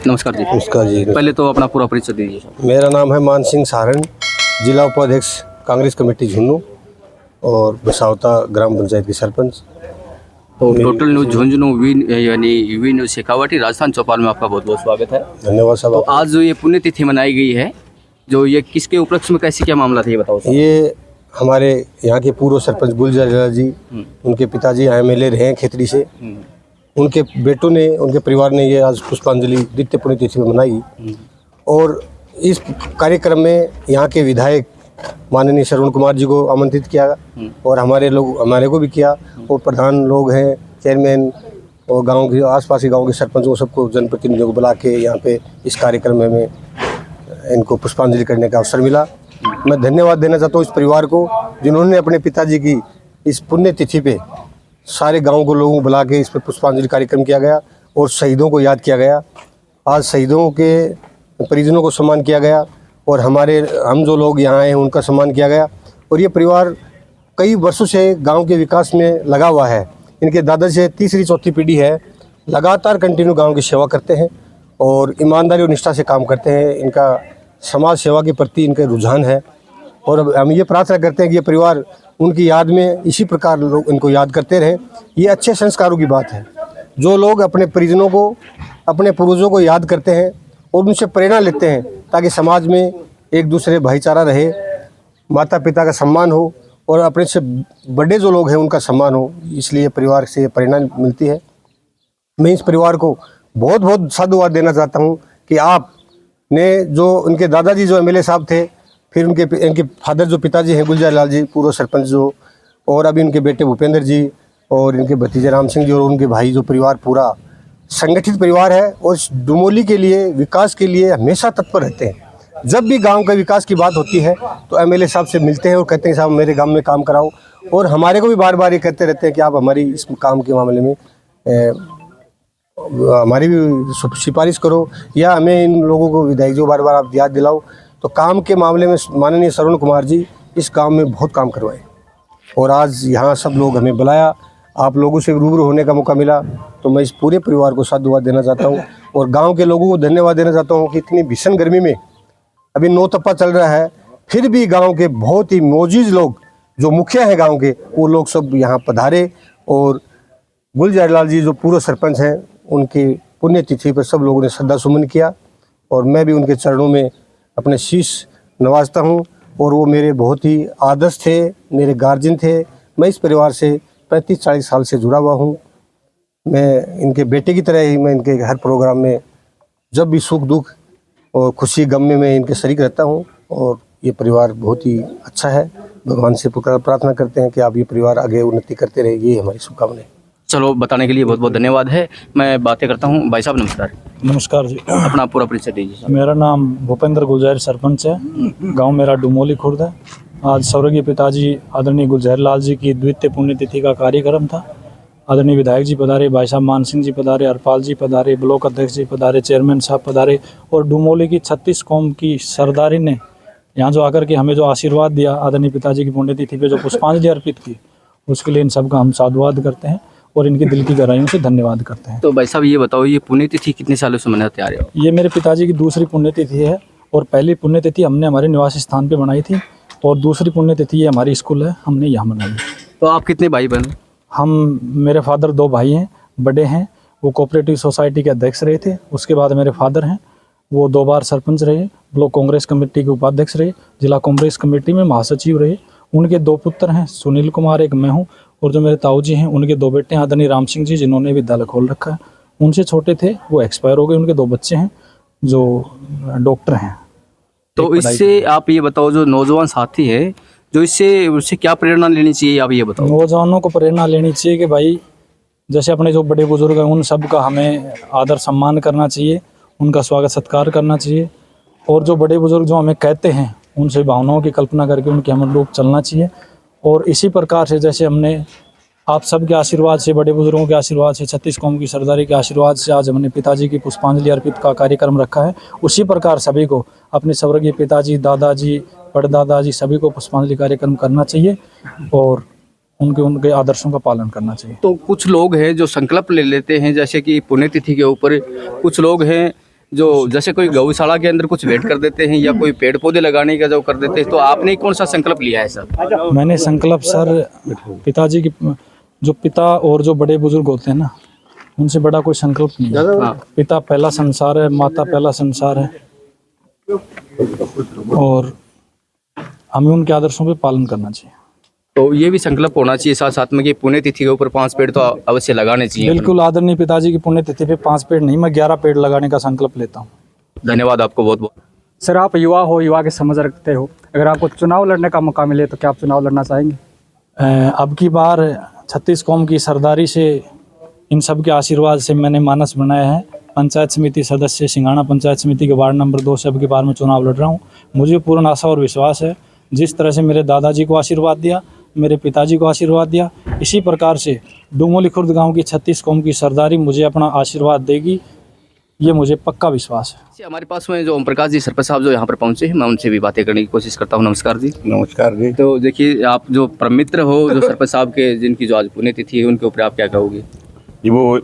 नमस्कार जी। नमस्कार जी। पहले तो अपना पूरा परिचय दीजिए सर। मेरा नाम है मान सिंह सारण, जिला उपाध्यक्ष कांग्रेस कमेटी झुंझुनू और बसावता ग्राम पंचायत के सरपंच। तो टोटल न्यूज़ झुंझुनू यानी यूवी न्यूज़ शेखावाटी राजस्थान चौपाल में आपका बहुत बहुत स्वागत है। धन्यवाद साहब। तो आज जो ये पुण्यतिथि मनाई गई है, जो ये किसके उपलक्ष्य में कैसे क्या मामला था ये बताओ सर। ये हमारे यहाँ के पूर्व सरपंच गुलजार लाल जी, उनके पिताजी एमएलए रहे हैं खेतड़ी से, उनके बेटों ने, उनके परिवार ने ये आज पुष्पांजलि द्वितीय पुण्यतिथि में मनाई। और इस कार्यक्रम में यहाँ के विधायक माननीय श्रवण कुमार जी को आमंत्रित किया और हमारे को भी किया, और प्रधान लोग हैं, चेयरमैन और गांव के आसपास के गांव के सरपंचों सबको, जनप्रतिनिधियों को बुला के यहाँ पे इस कार्यक्रम में इनको पुष्पांजलि करने का अवसर मिला। मैं धन्यवाद देना चाहता हूँ इस परिवार को, जिन्होंने अपने पिताजी की इस पुण्यतिथि पे सारे गांव को लोगों को बुला के इस पर पुष्पांजलि कार्यक्रम किया गया और शहीदों को याद किया गया। आज शहीदों के परिजनों को सम्मान किया गया और हम जो लोग यहाँ आए हैं उनका सम्मान किया गया। और ये परिवार कई वर्षों से गांव के विकास में लगा हुआ है। इनके दादा से तीसरी चौथी पीढ़ी है, लगातार कंटिन्यू गांव की सेवा करते हैं और ईमानदारी और निष्ठा से काम करते हैं। इनका समाज सेवा के प्रति इनका रुझान है और हम ये प्रार्थना करते हैं कि ये परिवार उनकी याद में इसी प्रकार लोग इनको याद करते रहें। ये अच्छे संस्कारों की बात है। जो लोग अपने परिजनों को, अपने पूर्वजों को याद करते हैं और उनसे प्रेरणा लेते हैं ताकि समाज में एक दूसरे भाईचारा रहे, माता पिता का सम्मान हो और अपने से बड़े जो लोग हैं उनका सम्मान हो, इसलिए परिवार से प्रेरणा मिलती है। मैं इस परिवार को बहुत बहुत साधुवाद देना चाहता हूँ कि आपने जो उनके दादाजी जो एमएलए साहब थे, फिर इनके फादर जो पिताजी हैं गुलजार लाल जी पूर्व सरपंच जो, और अभी उनके बेटे भूपेंद्र जी और इनके भतीजे राम सिंह जी और उनके भाई, जो परिवार पूरा संगठित परिवार है और इस डुमोली के लिए, विकास के लिए हमेशा तत्पर रहते हैं। जब भी गांव का विकास की बात होती है तो एमएलए साहब से मिलते हैं और कहते हैं साहब मेरे गांव में काम कराओ, और हमारे को भी बार बार ये कहते रहते हैं कि आप हमारी इस काम के मामले में हमारी भी सिफारिश करो या हमें इन लोगों को विधायक जो बार बार आप याद दिलाओ। तो काम के मामले में माननीय श्रवण कुमार जी इस काम में बहुत काम करवाए और आज यहाँ सब लोग हमें बुलाया, आप लोगों से रूबरू होने का मौका मिला, तो मैं इस पूरे परिवार को साधुवाद देना चाहता हूँ और गांव के लोगों को धन्यवाद देना चाहता हूँ कि इतनी भीषण गर्मी में, अभी नौतप्पा चल रहा है, फिर भी गांव के बहुत ही मोजीज लोग, जो मुखिया हैं गांव के, वो लोग सब यहाँ पधारे और गुलजार लाल जी जो पूर्व सरपंच हैं उनकी पुण्यतिथि पर सब लोगों ने श्रद्धा सुमन किया और मैं भी उनके चरणों में अपने शीश नवाजता हूँ। और वो मेरे बहुत ही आदर्श थे, मेरे गार्जियन थे। मैं इस परिवार से 35-40 साल से जुड़ा हुआ हूँ। मैं इनके बेटे की तरह ही मैं इनके हर प्रोग्राम में जब भी सुख दुख और खुशी गम में मैं इनके शरीक रहता हूँ और ये परिवार बहुत ही अच्छा है। भगवान से प्रार्थना करते हैं कि आप ये परिवार आगे उन्नति करते रहे, ये हमारी शुभकामनाएं। चलो, बताने के लिए बहुत बहुत धन्यवाद है। मैं बातें करता हूँ। भाई साहब नमस्कार। नमस्कार जी। अपना पूरा परिचय दीजिए। मेरा नाम भूपेंद्र गुलजार सरपंच है, गांव मेरा डुमोली खुर्द है। आज स्वर्गीय पिताजी आदरणीय गुलजार लाल जी की द्वितीय पुण्यतिथि का कार्यक्रम था। आदरणीय विधायक जी पधारे, भाई साहब मान सिंह जी पधारे, हरपाल जी पधारे, ब्लॉक अध्यक्ष जी पधारे, चेयरमैन साहब पधारे और डुमोली की 36 कौम की सरदारी ने यहाँ जो आकर के हमें जो आशीर्वाद दिया, आदरणीय पिताजी की पुण्यतिथि पे जो पुष्पांजलि अर्पित की, उसके लिए इन सबका हम साधुवाद करते हैं और इनके दिल की गहराइयों से धन्यवाद करते हैं। तो भाई साहब ये बताओ, ये पुण्यतिथि कितने सालों से मनाते आ रहे हो? ये मेरे पिताजी की दूसरी पुण्यतिथि है और पहली पुण्यतिथि हमने हमारे निवासी स्थान पे बनाई थी और दूसरी पुण्यतिथि ये हमारी स्कूल है, हमने यहाँ मनाई। तो आप कितने भाई बहन? मेरे फादर 2 भाई हैं, बड़े हैं, वो कोऑपरेटिव सोसाइटी के अध्यक्ष रहे थे। उसके बाद मेरे फादर हैं, वो 2 बार सरपंच रहे, ब्लॉक कांग्रेस कमेटी के उपाध्यक्ष रहे, जिला कांग्रेस कमेटी में महासचिव रहे। उनके 2 पुत्र हैं, सुनील कुमार, एक मैं हूँ, और जो मेरे ताऊ जी हैं उनके 2 बेटे हैं, आदरणीय राम सिंह जी, जिन्होंने विद्यालय खोल रखा है। उनसे छोटे थे, वो एक्सपायर हो गए। उनके 2 बच्चे हैं जो डॉक्टर हैं। तो इससे आप ये बताओ, जो नौजवान साथी है, जो उससे क्या प्रेरणा लेनी चाहिए, आप ये बताओ। नौजवानों को प्रेरणा लेनी चाहिए कि भाई जैसे अपने जो बड़े बुजुर्ग हैं उन सब का हमें आदर सम्मान करना चाहिए, उनका स्वागत सत्कार करना चाहिए और जो बड़े बुजुर्ग जो हमें कहते हैं उनसे भावनाओं की कल्पना करके उनके हम लोग चलना चाहिए। और इसी प्रकार से जैसे हमने आप सबके आशीर्वाद से, बड़े बुजुर्गों के आशीर्वाद से, 36 कौम की सरदारी के आशीर्वाद से आज हमने पिताजी की पुष्पांजलि अर्पित का कार्यक्रम रखा है, उसी प्रकार सभी को अपने स्वर्गीय पिताजी, दादाजी, परदादाजी सभी को पुष्पांजलि कार्यक्रम करना चाहिए और उनके आदर्शों का पालन करना चाहिए। तो कुछ लोग हैं जो संकल्प ले लेते हैं, जैसे कि पुण्यतिथि के ऊपर कुछ लोग हैं जो जैसे कोई गौशाला के अंदर कुछ भेंट कर देते हैं या कोई पेड़ पौधे लगाने का जो कर देते हैं, तो आपने कौन सा संकल्प लिया है सर? मैंने संकल्प सर पिताजी की, जो पिता और जो बड़े बुजुर्ग होते हैं ना, उनसे बड़ा कोई संकल्प नहीं है। हाँ। पिता पहला संसार है, माता पहला संसार है, और हमें उनके आदर्शों पे पालन करना चाहिए। तो ये भी संकल्प होना चाहिए साथ साथ में कि पुण्यतिथि के ऊपर 5 पेड़ तो अवश्य लगाने चाहिए। बिल्कुल, आदरणीय पिताजी की पुण्यतिथि पे 5 पेड़ नहीं, मैं 11 पेड़ लगाने का संकल्प लेता हूँ। धन्यवाद आपको बहुत बहुत। सर, आप युवा हो, युवा की समझ रखते हो, अगर आपको चुनाव लड़ने का मौका मिले तो क्या आप चुनाव लड़ना चाहेंगे? अब की बार 36 कौम की सरदारी से, इन सब के आशीर्वाद से मैंने मानस बनाया है। पंचायत समिति सदस्य, सिंघाना पंचायत समिति के वार्ड नंबर 2 से अब की बार में चुनाव लड़ रहा हूँ। मुझे पूर्ण आशा और विश्वास है, जिस तरह से मेरे दादाजी को आशीर्वाद दिया, मेरे पिताजी को आशीर्वाद दिया, इसी प्रकार से डुमोली खुर्द गांव की 36 कौम की सरदारी मुझे अपना आशीर्वाद देगी, ये मुझे पक्का विश्वास है। हमारे पास में जो ओम प्रकाश जी सरपंच साहब जो यहाँ पर पहुँचे हैं, मैं उनसे भी बातें करने की कोशिश करता हूँ। नमस्कार जी। नमस्कार जी। तो देखिए, आप जो परम मित्र हो जो सरपंच साहब के, जिनकी जो आज पुण्यतिथि है, उनके ऊपर आप क्या कहोगे? ये वो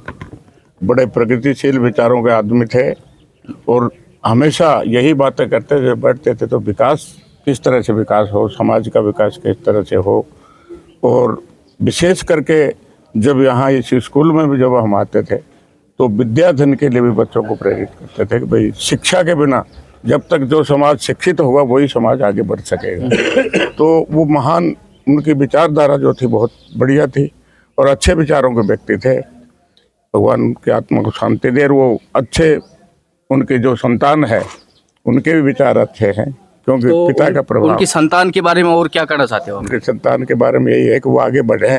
बड़े प्रगतिशील विचारों के आदमी थे और हमेशा यही बातें करते थे, बैठते थे तो विकास किस तरह से विकास हो, समाज का विकास किस तरह से हो। और विशेष करके जब यहाँ इस स्कूल में भी जब हम आते थे तो विद्याधन के लिए भी बच्चों को प्रेरित करते थे कि भाई शिक्षा के बिना जब तक जो समाज शिक्षित होगा वही समाज आगे बढ़ सकेगा। तो वो महान, उनकी विचारधारा जो थी बहुत बढ़िया थी और अच्छे विचारों के व्यक्ति थे। भगवान उनकी आत्मा को शांति दे। वो अच्छे, उनके जो संतान है उनके भी विचार अच्छे हैं, क्योंकि तो पिता का प्रभाव। उनकी संतान के बारे में और क्या कहना चाहते हो? उनके संतान के बारे में यही है कि वो आगे बढ़े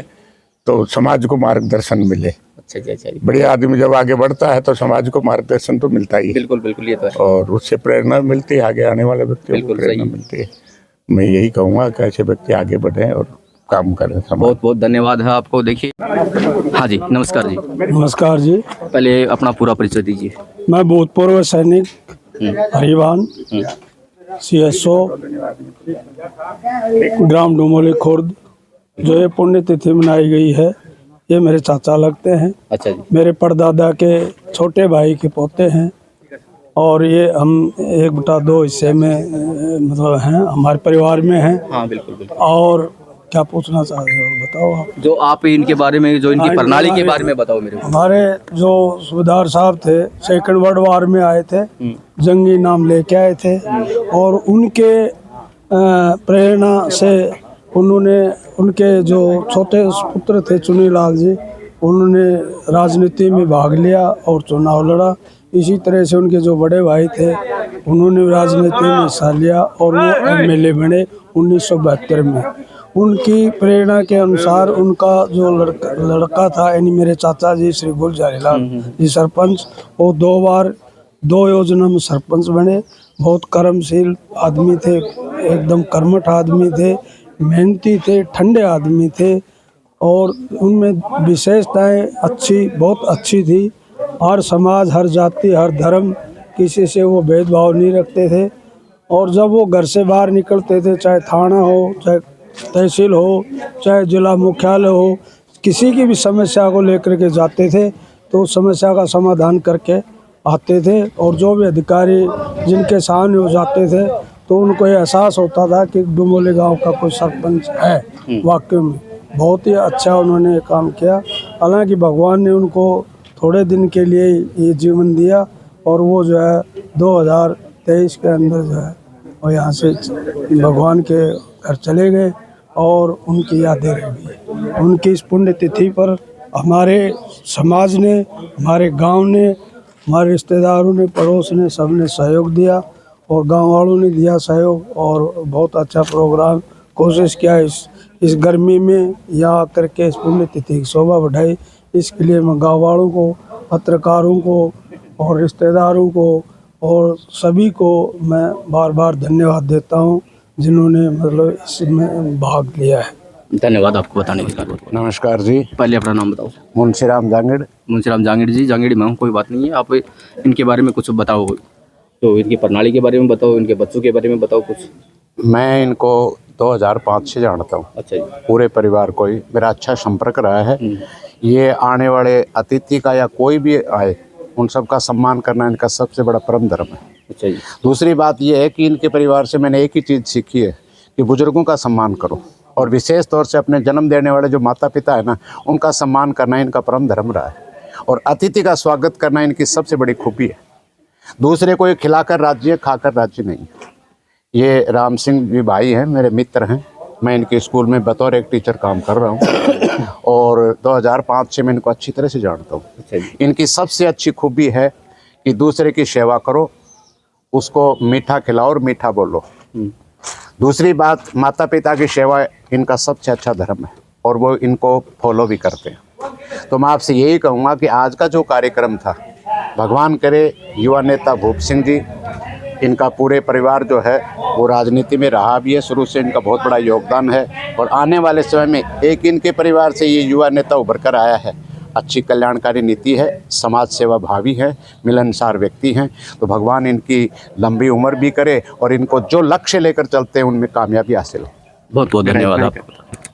तो समाज को मार्गदर्शन मिले। अच्छा जी, अच्छा जी। बढ़िया आदमी जब आगे बढ़ता है तो समाज को मार्गदर्शन तो मिलता ही है, बिल्कुल बिल्कुल, ये तो है। और उससे प्रेरणा मिलती है, आगे आने वाले व्यक्तियों को बिल्कुल प्रेरणा सही। मिलती है। मैं यही कहूँगा कि ऐसे व्यक्ति आगे बढ़ें और काम करें। बहुत बहुत धन्यवाद है आपको। देखिए, हाँ जी, नमस्कार जी। नमस्कार जी, पहले अपना पूरा परिचय दीजिए। मैं भूतपूर्व सैनिक हरिवान CSO ग्राम डुमोली खुर्द, जो ये पुण्यतिथि मनाई गई है, ये मेरे चाचा लगते हैं। अच्छा जी। मेरे परदादा के छोटे भाई के पोते हैं, और ये हम 1/2 हिस्से में मतलब हैं, हमारे परिवार में हैं। हाँ बिल्कुल बिल्कुल। और क्या पूछना चाह रहे हो बताओ आप? जो आप इनके बारे में, जो इनकी प्रणाली के बारे में बताओ मेरे को। हमारे जो सूबेदार साहब थे, 2nd वर्ल्ड वार में आए थे, जंगी नाम लेके आए थे, और उनके प्रेरणा से उन्होंने, उनके जो छोटे पुत्र थे चुनीलाल जी, उन्होंने राजनीति में भाग लिया और चुनाव लड़ा। इसी तरह से उनके जो बड़े भाई थे उन्होंने राजनीति में हिस्सा लिया और वो MLA बने 1972 में। उनकी प्रेरणा के अनुसार उनका जो लड़का था, यानी मेरे चाचा जी श्री गुलजारीलाल जी सरपंच, वो 2 बार 2 योजना में सरपंच बने। बहुत कर्मशील आदमी थे, एकदम कर्मठ आदमी थे, मेहनती थे, ठंडे आदमी थे, और उनमें विशेषताएं अच्छी, बहुत अच्छी थी। हर समाज, हर जाति, हर धर्म, किसी से वो भेदभाव नहीं रखते थे। और जब वो घर से बाहर निकलते थे, चाहे थाना हो, चाहे तहसील हो, चाहे जिला मुख्यालय हो, किसी की भी समस्या को लेकर के जाते थे तो उस समस्या का समाधान करके आते थे। और जो भी अधिकारी जिनके सामने हो जाते थे तो उनको ये एहसास होता था कि डुमोली गांव का कोई सरपंच है। वाकई में बहुत ही अच्छा उन्होंने काम किया। हालांकि भगवान ने उनको थोड़े दिन के लिए ये जीवन दिया, और वो जो है 2023 के अंदर जो है वो यहाँ से भगवान के घर चले गए, और उनकी यादें रह गई। उनकी इस पुण्यतिथि पर हमारे समाज ने, हमारे गांव ने, हमारे रिश्तेदारों ने, पड़ोस ने, सब ने सहयोग दिया, और गांव वालों ने दिया सहयोग, और बहुत अच्छा प्रोग्राम कोशिश किया इस गर्मी में यहाँ आकर के इस पुण्यतिथि की शोभा बढ़ाई। इसके लिए मैं गाँव वालों को, पत्रकारों को और रिश्तेदारों को और सभी को मैं बार बार धन्यवाद देता हूँ जिन्होंने मतलब इसमें भाग लिया है। धन्यवाद आपको बताने के लिए। नमस्कार जी। पहले अपना नाम बताओ। मुंशीराम जांगड़। मुंशीराम जांगड़ जी। जांगड़ में हूँ, कोई बात नहीं है। आप इनके बारे में कुछ बताओ, तो इनकी प्रणाली के बारे में बताओ, इनके बच्चों के बारे में बताओ कुछ। मैं इनको 2005 से जानता हूँ। अच्छा जी। पूरे परिवार को ही मेरा अच्छा संपर्क रहा है। ये आने वाले अतिथि का या कोई भी आए उन सब का सम्मान करना इनका सबसे बड़ा परम धर्म है। अच्छा जी। दूसरी बात यह है कि इनके परिवार से मैंने एक ही चीज़ सीखी है कि बुजुर्गों का सम्मान करो, और विशेष तौर से अपने जन्म देने वाले जो माता पिता है ना, उनका सम्मान करना इनका परम धर्म रहा है, और अतिथि का स्वागत करना इनकी सबसे बड़ी खूबी है। दूसरे को ये खिलाकर राज्य, खाकर राज्य नहीं। ये राम सिंह जी भाई हैं, मेरे मित्र हैं, मैं इनके स्कूल में बतौर एक टीचर काम कर रहा हूँ और 2005 से मैं इनको अच्छी तरह से जानता हूँ। अच्छा जी। इनकी सबसे अच्छी खूबी है कि दूसरे की सेवा करो, उसको मीठा खिलाओ और मीठा बोलो। दूसरी बात, माता पिता की सेवा इनका सबसे अच्छा धर्म है और वो इनको फॉलो भी करते हैं। तो मैं आपसे यही कहूँगा कि आज का जो कार्यक्रम था, भगवान करे युवा नेता भूप सिंह जी, इनका पूरे परिवार जो है वो राजनीति में रहा भी है, शुरू से इनका बहुत बड़ा योगदान है, और आने वाले समय में एक इनके परिवार से ये युवा नेता उभर कर आया है। अच्छी कल्याणकारी नीति है, समाज सेवा भावी है, मिलनसार व्यक्ति हैं। तो भगवान इनकी लंबी उम्र भी करे और इनको जो लक्ष्य लेकर चलते हैं उनमें कामयाबी हासिल हो। बहुत बहुत धन्यवाद आपका।